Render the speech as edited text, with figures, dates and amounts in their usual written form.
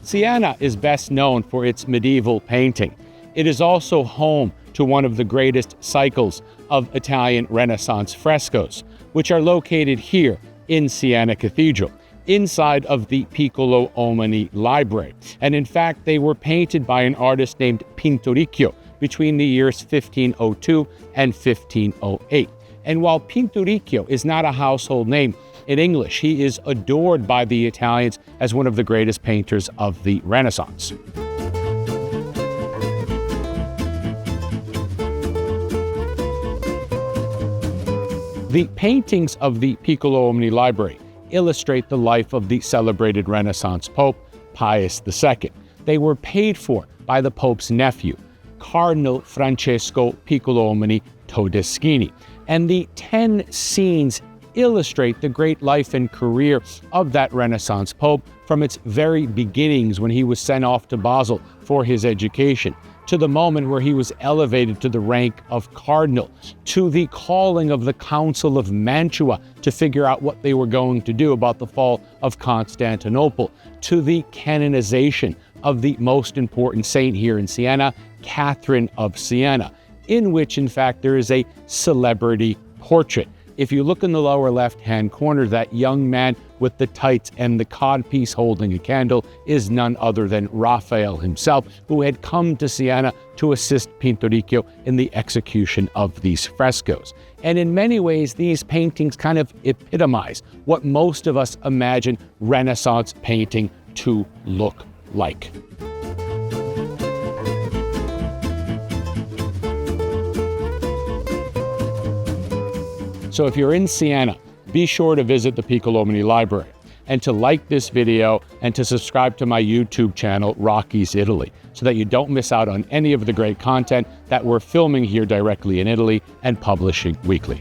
Siena is best known for its medieval painting. It is also home to one of the greatest cycles of Italian Renaissance frescoes, which are located here in Siena Cathedral, inside of the Piccolomini library. And in fact, they were painted by an artist named Pinturicchio between the years 1502 and 1508. And while Pinturicchio is not a household name in English, he is adored by the Italians as one of the greatest painters of the Renaissance. The paintings of the Piccolomini library illustrate the life of the celebrated Renaissance Pope Pius II. They were paid for by the Pope's nephew, Cardinal Francesco Piccolomini Todeschini. And the 10 scenes illustrate the great life and career of that Renaissance Pope from its very beginnings when he was sent off to Basel for his education, to the moment where he was elevated to the rank of cardinal, to the calling of the Council of Mantua to figure out what they were going to do about the fall of Constantinople, to the canonization of the most important saint here in Siena, Catherine of Siena, in which, in fact, there is a celebrity portrait. If you look in the lower left-hand corner, that young man with the tights and the codpiece holding a candle is none other than Raphael himself, who had come to Siena to assist Pinturicchio in the execution of these frescoes. And in many ways, these paintings kind of epitomize what most of us imagine Renaissance painting to look like. So if you're in Siena, be sure to visit the Piccolomini Library and to like this video and to subscribe to my YouTube channel, Rocky's Italy, so that you don't miss out on any of the great content that we're filming here directly in Italy and publishing weekly.